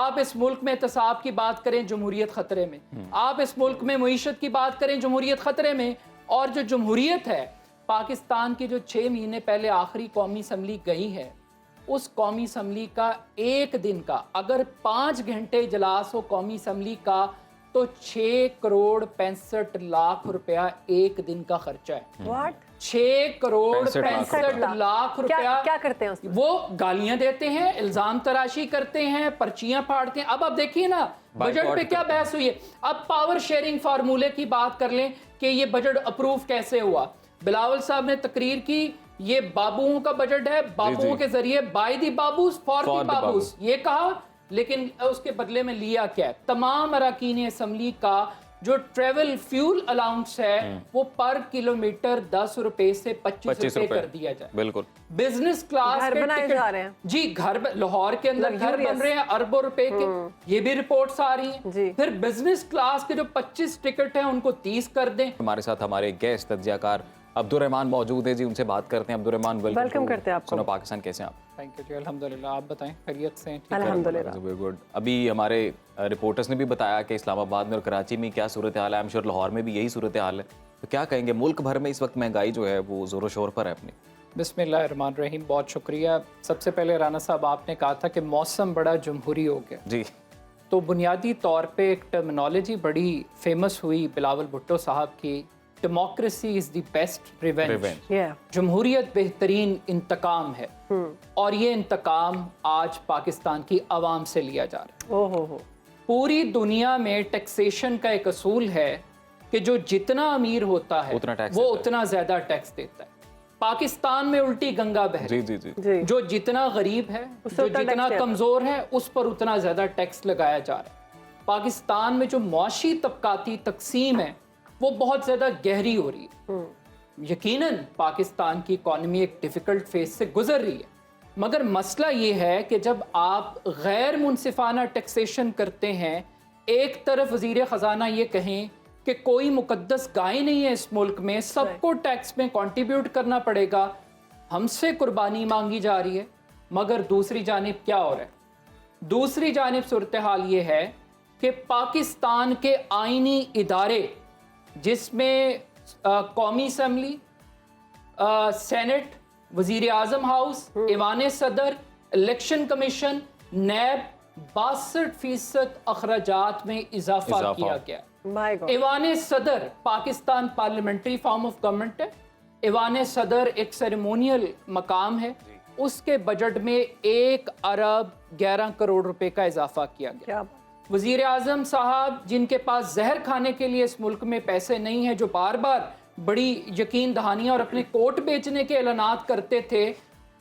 आप इस मुल्क में एहतसाब की बात करें, जमहूरियत खतरे में। आप इस मुल्क में मईशत की बात करें, जमहूरियत खतरे में। और जो जमहूरियत है पाकिस्तान की, जो 6 महीने पहले आखिरी कौमी असम्बली गई है, उस कौमी असम्बली का एक दिन का अगर 5 घंटे इजलास हो कौमी असम्बली का, तो 6 करोड़ 65 लाख रुपया एक दिन का खर्चा है। व्हाट? 6 करोड़ 65 लाख रुपया। क्या करते हैं उसमें? वो गालियां देते हैं, इल्जाम तराशी करते हैं, पर्चियां फाड़ते हैं। अब देखिए ना, बजट पे क्या बहस हुई है। अब पावर शेयरिंग फार्मूले की बात कर लें कि ये बजट अप्रूव कैसे हुआ। बिलावल साहब ने तकरीर की, ये बाबुओं का बजट है, बाबुओं के जरिए बाय दी बाबूस फॉर दी बाबूस, ये कहा। लेकिन उसके बदले में लिया क्या है? तमाम अरकान असम्बली का जो ट्रेवल फ्यूल अलाउंस है वो पर किलोमीटर 10 रुपए से 25 रुपए कर दिया जाए। बिल्कुल। बिजनेस क्लास घर के बनाए जा रहे हैं जी, घर लाहौर के अंदर घर बन रहे हैं अरबों रुपए के, ये भी रिपोर्ट्स आ रही हैं। फिर बिजनेस क्लास के जो 25 टिकट हैं उनको 30 कर दें। हमारे साथ हमारे गेस्ट तज्जियाकार अब्दुर्रहमान मौजूद है जी, उनसे बात करते हैं। अब्दुर्रहमान, वेलकम करते हैं आपको। सुनो पाकिस्तान, कैसे हैं आप? थैंक यू जी, अल्हम्दुलिल्लाह। आप बताएं, खैरियत से हैं? अल्हम्दुलिल्लाह। Very good. अभी हमारे रिपोर्टर्स ने भी बताया कि इस्लामाबाद में और कराची में क्या सूरत हाल है, आई एम श्योर लाहौर में भी यही सूरत हाल है। तो क्या कहेंगे, मुल्क भर में इस वक्त महंगाई जो है वो जोरों शोर पर है अपनी? बिस्मिल्लाहिर्रहमानिर्रहीम, बहुत शुक्रिया। सबसे पहले राना साहब, आपने कहा था कि मौसम बड़ा जमहूरी हो गया जी। तो बुनियादी तौर पे एक टर्मिनोलॉजी बड़ी फेमस हुई बिलावल भुट्टो साहब की, democracy is the best revenge. जमहूरियत बेहतरीन इंतकाम है। और ये इंतकाम आज पाकिस्तान की आवाम से लिया जा रहा है। पूरी दुनिया में टैक्सेशन का एक असूल है कि जो जितना अमीर होता है वो उतना ज्यादा टैक्स देता है। पाकिस्तान में उल्टी गंगा बह रही है। जी, जी। जो जितना गरीब है, जो जितना कमजोर है, उस पर उतना ज्यादा टैक्स लगाया जा रहा है। पाकिस्तान में जो मुआशी तबकाती तकसीम है वो बहुत ज्यादा गहरी हो रही है। यकीनन पाकिस्तान की इकॉनमी एक डिफिकल्ट फेज से गुजर रही है, मगर मसला ये है कि जब आप गैर मुनसिफाना टैक्सेशन करते हैं, एक तरफ वजीर खजाना ये कहें कि कोई मुकद्दस गाय नहीं है इस मुल्क में, सबको टैक्स में कंट्रीब्यूट करना पड़ेगा, हमसे कुर्बानी मांगी जा रही है, मगर दूसरी जानिब क्या हो रहा है? दूसरी जानिब सूरत हाल ये है कि पाकिस्तान के आईनी इदारे, जिसमें कौमी असम्बली, सेनेट, वजीर आजम हाउस, ईवान सदर, इलेक्शन कमीशन, नैब, 62% अखराजात में इजाफा किया गया। ईवान सदर Pakistan parliamentary form of government है। ईवान सदर एक सेरेमोनियल मकाम है। उसके बजट में 1 अरब 11 करोड़ रुपए का इजाफा किया गया। वजीर आजम साहब, जिनके पास जहर खाने के लिए इस मुल्क में पैसे नहीं है, जो बार बार बड़ी यकीन दहानियां और अपने कोट बेचने के ऐलानात करते थे,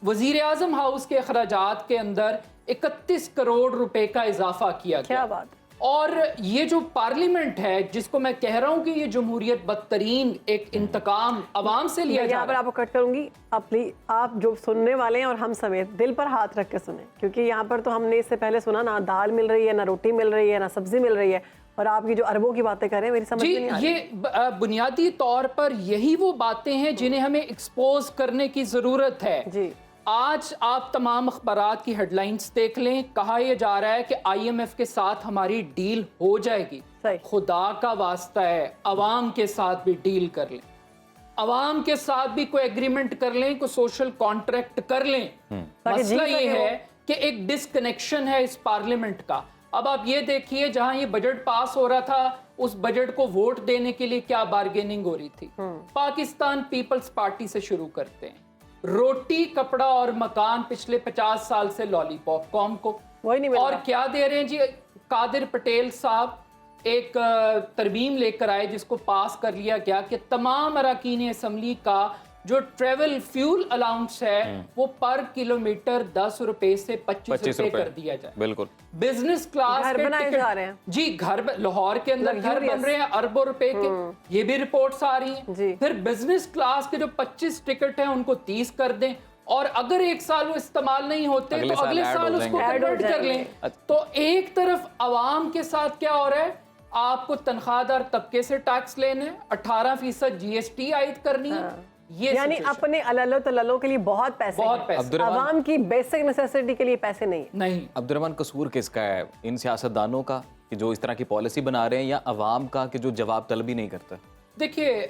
वजीर आजम हाउस के अखराजात के अंदर 31 करोड़ रुपए का इजाफा किया गया। क्या बात। और ये जो पार्लियामेंट है, जिसको मैं कह रहा हूँ कि ये जमहूरियत बदतरीन एक इंतकाम अवाम से लिया जा रहा है। यहाँ पर आपको कट करूंगी, आप जो सुनने वाले हैं और हम समेत दिल पर हाथ रख के सुने, क्योंकि यहाँ पर तो हमने इससे पहले सुना ना दाल मिल रही है, ना रोटी मिल रही है, ना सब्जी मिल रही है, और आपकी जो अरबों की बातें कर रहे हैं मेरी समझ में नहीं आ रही। ये बुनियादी तौर पर यही वो बातें हैं जिन्हें हमें एक्सपोज करने की जरूरत है जी। आज आप तमाम अखबारात की हेडलाइंस देख लें, कहा यह जा रहा है कि IMF के साथ हमारी डील हो जाएगी। खुदा का वास्ता है, अवाम के साथ भी डील कर लें, अवाम के साथ भी कोई एग्रीमेंट कर लें, कोई सोशल कॉन्ट्रैक्ट कर लें। मसला ये है कि एक डिसकनेक्शन है इस पार्लियामेंट का। अब आप ये देखिए, जहां ये बजट पास हो रहा था, उस बजट को वोट देने के लिए क्या बार्गेनिंग हो रही थी। पाकिस्तान पीपल्स पार्टी से शुरू करते हैं। रोटी, कपड़ा और मकान पिछले 50 साल से लॉलीपॉप कॉम को वही नहीं मिल और रहा। क्या दे रहे हैं जी? कादिर पटेल साहब एक तरमीम लेकर आए जिसको पास कर लिया गया कि तमाम अरकान असम्बली का जो ट्रेवल फ्यूल अलाउंस है वो पर किलोमीटर 10 रुपए से 25 रुपए कर दिया जाए। बिल्कुल। बिजनेस क्लास घर बनाए जा रहे हैं जी, घर लाहौर के अंदर घर बन रहे हैं अरबों रुपए के, ये भी रिपोर्ट्स आ रही हैं। फिर बिजनेस क्लास के जो 25 टिकट हैं उनको 30 कर दें, और अगर एक साल वो इस्तेमाल नहीं होते तो अगले साल उसको कन्वर्ट कर लें। तो एक तरफ अवाम के साथ क्या हो रहा है, आपको तनख्वाहदार तबके से टैक्स लेने, 18% GST आयद करनी है, ये यानी situation। अपने अल्लो तल्लो के लिए बहुत पैसे बहुत हैं। पैसे। आवाम की बेसिक नेसेसिटी के लिए पैसे नहीं है। नहीं, अब्दुर्रहमान, कसूर किसका है? इन सियासतदानों का कि जो इस तरह की पॉलिसी बना रहे हैं, या अवाम का कि जो जवाब तलब ही नहीं करता? देखिए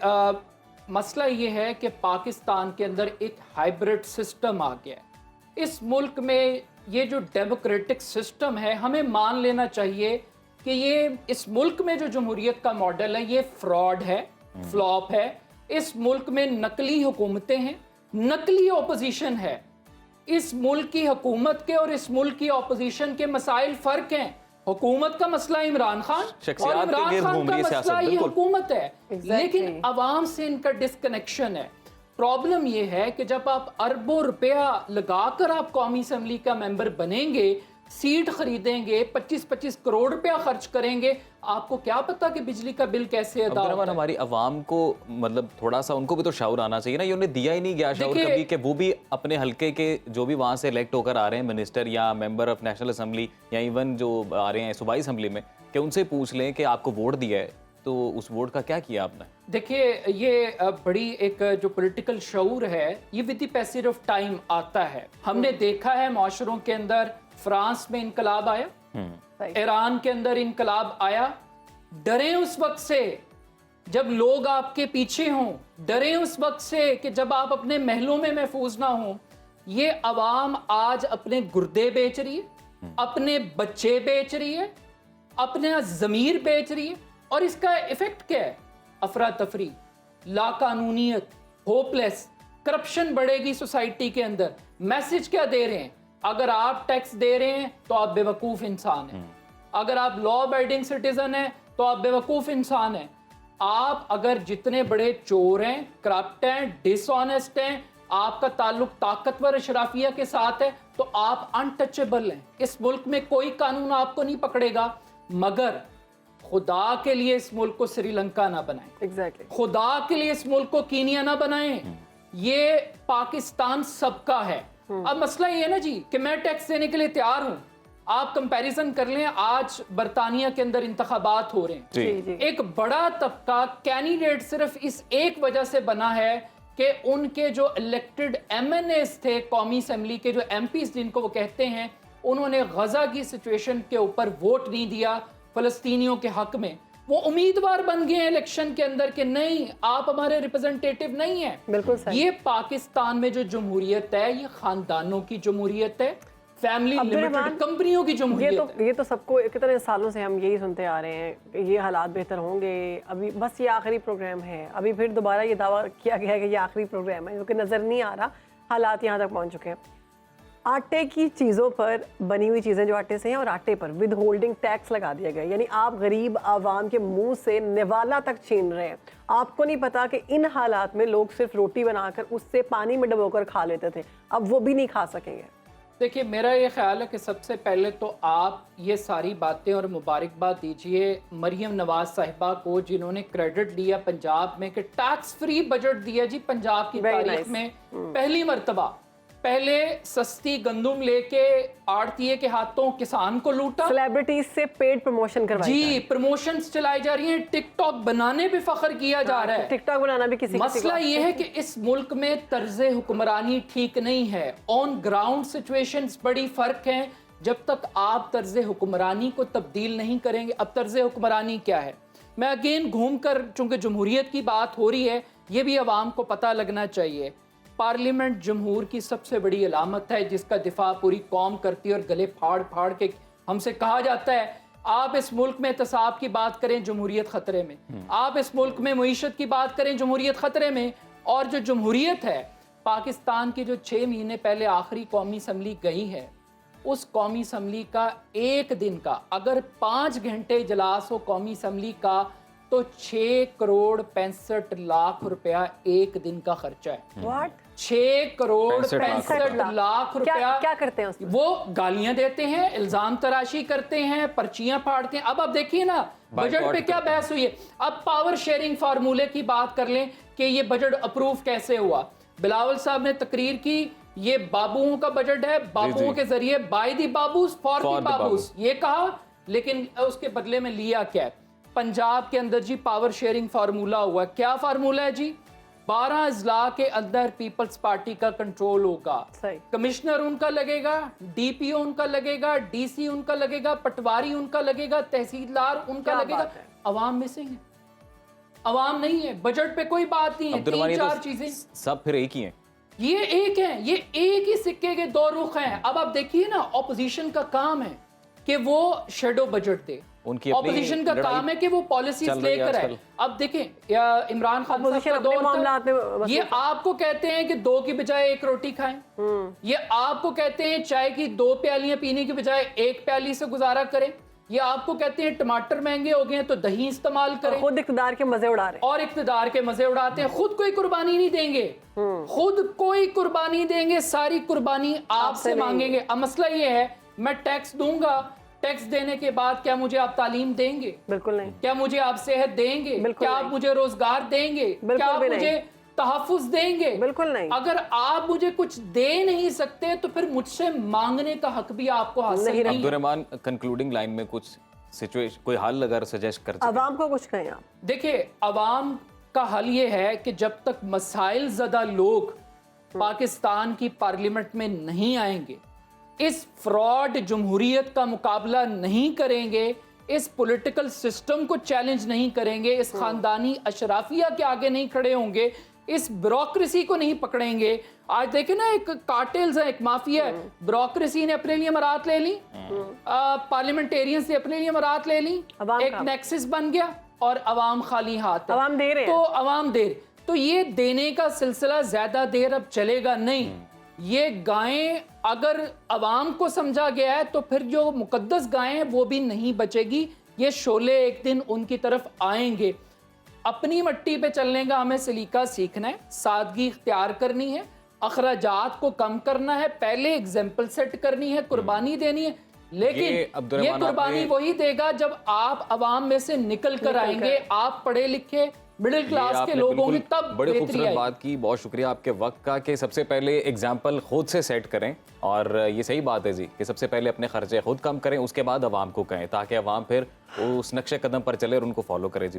मसला ये है कि पाकिस्तान के अंदर एक हाइब्रिड सिस्टम आ गया है। इस मुल्क में ये जो डेमोक्रेटिक सिस्टम है, हमें मान लेना चाहिए कि ये इस मुल्क में जो जमहूरियत का मॉडल है ये फ्रॉड है, फ्लॉप है। इस मुल्क में नकली हुकूमतें हैं, नकली ओपोजिशन है। इस मुल्क की हुकूमत के और इस मुल्क की ओपोजिशन के मसाइल फर्क हैं। हुकूमत का मसला इमरान खान और शख्सियात के इमरान गिर्द खान घूम का रही है मसला सियासत, ये बिल्कुल। हुकूमत है। Exactly. लेकिन अवाम से इनका डिस्कनेक्शन है। प्रॉब्लम ये है कि जब आप अरबों रुपया लगाकर आप कौमी असम्बली का मेंबर बनेंगे, सीट खरीदेंगे, 25-25 करोड़ रुपया खर्च करेंगे, आपको क्या पता कि बिजली का बिल कैसे अदा होता है? हमारी अवाम को मतलब थोड़ा सा उनको भी तो शाउर आना चाहिए ना। ये उन्हें दिया ही नहीं गया शाउर देखिए- कभी, कि वो भी अपने हलके के जो भी वहाँ से इलेक्ट होकर आ रहे हैं मिनिस्टर या मेंबर ऑफ नेशनल असम्बली या इवन जो आ रहे हैं सूबाई असम्बली में, कि उनसे पूछ लें कि आपको वोट दिया है तो उस वोट का क्या किया आपने? देखिए ये बड़ी एक जो पॉलिटिकल शऊर है, ये with the passage of time आता है। हमने देखा है माशरों के अंदर, फ्रांस में इनकलाब आया, ईरान के अंदर इनकलाब आया। डरे उस वक्त से जब लोग आपके पीछे हों, डरे उस वक्त से कि जब आप अपने महलों में महफूज ना हों। ये अवाम आज अपने गुर्दे बेच रही है, अपने बच्चे बेच रही है, अपना ज़मीर बेच रही है। और इसका इफेक्ट क्या है? अफरा तफरी, लाकानूनियत, होपलेस, करप्शन बढ़ेगी सोसाइटी के अंदर। मैसेज क्या दे रहे हैं? अगर आप टैक्स दे रहे हैं तो आप बेवकूफ़ इंसान हैं। अगर आप लॉ अबाइडिंग सिटीजन हैं तो आप बेवकूफ़ इंसान हैं। आप अगर जितने बड़े चोर हैं, करप्ट हैं, डिसऑनेस्ट हैं, आपका ताल्लुक ताकतवर अशराफिया के साथ है, तो आप अनटचेबल हैं। इस मुल्क में कोई कानून आपको नहीं पकड़ेगा। मगर खुदा के लिए इस मुल्क को श्रीलंका ना बनाएं, एग्जैक्टली। खुदा के लिए इस मुल्क को कीनिया ना बनाएं। ये पाकिस्तान सबका है। अब मसला ये है ना जी कि मैं टैक्स देने के लिए तैयार हूं। आप कंपैरिजन कर लें, आज बरतानिया के अंदर इंतखाबात हो रहे हैं। जी जी। एक बड़ा तबका कैंडिडेट सिर्फ इस एक वजह से बना है कि उनके जो इलेक्टेड एमएनएस थे, कौमी असेंबली के जो एमपीज जिनको वो कहते हैं, उन्होंने गजा की सिचुएशन के ऊपर वोट नहीं दिया फलस्तीनियों के हक में। वो उम्मीदवार बन गए हैं इलेक्शन के अंदर कि नहीं, आप हमारे रिप्रेजेंटेटिव नहीं है। बिल्कुल सही। ये पाकिस्तान में जो जमहूरियत है, ये खानदानों की जमहूरियत है, फैमिली लिमिटेड कंपनियों की जमहूरियत है। ये तो सबको कितने सालों से हम यही सुनते आ रहे हैं कि ये हालात बेहतर होंगे, अभी बस ये आखिरी प्रोग्राम है। अभी फिर दोबारा ये दावा किया गया है कि ये आखिरी प्रोग्राम है, क्योंकि नज़र नहीं आ रहा, हालात यहाँ तक पहुँच चुके हैं। आटे की चीज़ों पर, बनी हुई चीज़ें जो आटे से हैं, और आटे पर विद होल्डिंग टैक्स लगा दिया गया। यानी आप गरीब आवाम के मुंह से निवाला तक छीन रहे हैं। आपको नहीं पता कि इन हालात में लोग सिर्फ रोटी बनाकर उससे पानी में डुबोकर खा लेते थे, अब वो भी नहीं खा सकेंगे। देखिए मेरा ये ख्याल है कि सबसे पहले तो आप ये सारी बातें और मुबारकबाद दीजिए मरियम नवाज साहिबा को, जिन्होंने क्रेडिट लिया पंजाब में कि टैक्स फ्री बजट दिया जी पंजाब की Very तारीख nice. में पहली मर्तबा। पहले सस्ती गंदुम लेके आड़तीये के हाथों किसान को लूटा। सेलिब्रिटीज से पेड प्रमोशन करवाई जी, प्रमोशंस चलाई जा रही हैं, टिकटॉक बनाने पे फख्र किया जा रहा है। टिकटॉक बनाना भी किसी मसला ये है कि इस मुल्क में तर्ज हुक्मरानी ठीक नहीं है। ऑन ग्राउंड सिचुएशंस बड़ी फर्क हैं। जब तक आप तर्ज हुक्मरानी को तब्दील नहीं करेंगे, अब तर्ज हुक्मरानी क्या है? मैं अगेन घूम कर, चूंकि जमहूरियत की बात हो रही है, ये भी आवाम को पता लगना चाहिए। पार्लियामेंट जमहूर की सबसे बड़ी अलामत है, जिसका दिफा पूरी कौम करती है और गले फाड़ फाड़ के हमसे कहा जाता है आप इस मुल्क में एहतसाब की बात करें, जमहूरियत खतरे में। आप इस मुल्क में मईशत की बात करें, जमहूरियत खतरे में। और जो जमहूरियत है पाकिस्तान की, जो 6 महीने पहले आखिरी कौमी असम्बली गई है, उस कौमी असम्बली का एक दिन का अगर 5 घंटे इजलास हो कौमी असम्बली का, तो 6 करोड़ 65 लाख रुपया एक दिन का खर्चा है। व्हाट? 6 करोड़ 65 लाख रुपया। क्या करते हैं उसमें? वो गालियां देते हैं, इल्जाम तराशी करते हैं, पर्चियां फाड़ते हैं। अब देखिए ना बजट पे क्या बहस हुई है। अब पावर शेयरिंग फार्मूले की बात कर लें कि ये बजट अप्रूव कैसे हुआ। बिलावल साहब ने तकरीर की, ये बाबुओं का बजट है, बाबुओं के जरिए बाय दी बाबूस फॉर दी बाबूस, ये कहा। लेकिन उसके बदले में लिया क्या? पंजाब के अंदर जी पावर शेयरिंग फार्मूला हुआ। क्या फार्मूला है जी? 12 अजला के अंदर पीपल्स पार्टी का कंट्रोल होगा। सही। कमिश्नर उनका लगेगा, डीपीओ उनका लगेगा, डीसी उनका लगेगा, पटवारी उनका लगेगा, तहसीलदार उनका क्या लगेगा। बात है। अवाम मिसिंग है, अवाम नहीं है, बजट पे कोई बात नहीं है। अब्दुल रहमान, 3-4 तो चीजें सब फिर एक ही हैं। ये एक है, ये एक ही सिक्के के दो रुख हैं। अब आप देखिए ना, ऑपोजिशन का काम है कि वो शेडो बजट दे, उनकी अपनी ऑपोजिशन का लड़ाई काम है कि वो पॉलिसीज चल रही है लेकर आए। आजकल। अब देखें या इमरान खान साहब Opposition का अपने दौर मामलात में था, मसरूफ ये आपको कहते हैं कि 2 की बजाय 1 रोटी खाएं, ये आपको कहते हैं चाय की 2 प्यालियां पीने की बजाय 1 प्याली से गुजारा करें, ये आपको कहते हैं टमाटर महंगे हो गए हैं तो दही इस्तेमाल करें, खुद इक़्तिदार के मजे उड़ा रहे हैं। और इक़्तिदार के मजे उड़ाते हैं। खुद कोई कुर्बानी नहीं देंगे, खुद कोई कुर्बानी देंगे, सारी कुर्बानी आपसे नहीं। मांगेंगे। अब मसला ये है, मैं टैक्स दूंगा, टैक्स देने के बाद क्या मुझे आप तालीम देंगे? बिल्कुल नहीं। क्या मुझे आप सेहत देंगे? बिल्कुल क्या आप नहीं। मुझे रोजगार देंगे? बिल्कुल क्या आप भी नहीं। मुझे तहफ़्फ़ुज़ देंगे? बिल्कुल नहीं। अगर आप मुझे कुछ दे नहीं सकते तो फिर मुझसे मांगने का हक भी आपको हासिल नहीं है। अब्दुल रहमान, कंक्लूडिंग लाइन में कुछ सिचुएशन, कोई हल अगर सजेस्ट कर सकें। अवाम को कुछ कहें आप। देखिए, अवाम का हल ये है कि जब तक मसाइल ज़दा लोग पाकिस्तान की पार्लियामेंट में नहीं आएंगे, इस फ्रॉड जमहूरियत का मुकाबला नहीं करेंगे, इस पॉलिटिकल सिस्टम को चैलेंज नहीं करेंगे, इस खानदानी अशराफिया के आगे नहीं खड़े होंगे, इस ब्यूरोक्रेसी को नहीं पकड़ेंगे। आज देखें ना, एक कार्टेल्स है, एक माफिया है, ब्यूरोक्रेसी ने अपने लिए मरात ले ली, पार्लियामेंटेरियंस ने अपने लिए मरात ले ली, अवाम एक का। नेक्सस बन गया और अवाम खाली हाथ है। अवाम दे रहे हैं। तो अवाम दे रहे, तो ये देने का सिलसिला ज्यादा देर अब चलेगा नहीं। ये गायें अगर अवाम को समझा गया है तो फिर जो मुकद्दस गायें हैं वो भी नहीं बचेगी। ये शोले एक दिन उनकी तरफ आएंगे। अपनी मट्टी पे चलने का हमें सलीका सीखना है, सादगी इख्तियार करनी है, अखराजात को कम करना है, पहले एग्जाम्पल सेट करनी है, कुर्बानी देनी है। लेकिन ये कुर्बानी वही देगा जब आप अवाम में से निकल कर आएंगे, आप पढ़े लिखे मिडिल क्लास के लोग होंगे, तब बड़ी बेहतरी खूबसूरत आएगी। बात की। बहुत शुक्रिया आपके वक्त का कि सबसे पहले एग्जाम्पल खुद से सेट करें, और ये सही बात है जी कि सबसे पहले अपने खर्चे खुद कम करें, उसके बाद अवाम को कहें, ताकि अवाम फिर उस नक्शे कदम पर चले और उनको फॉलो करे जी।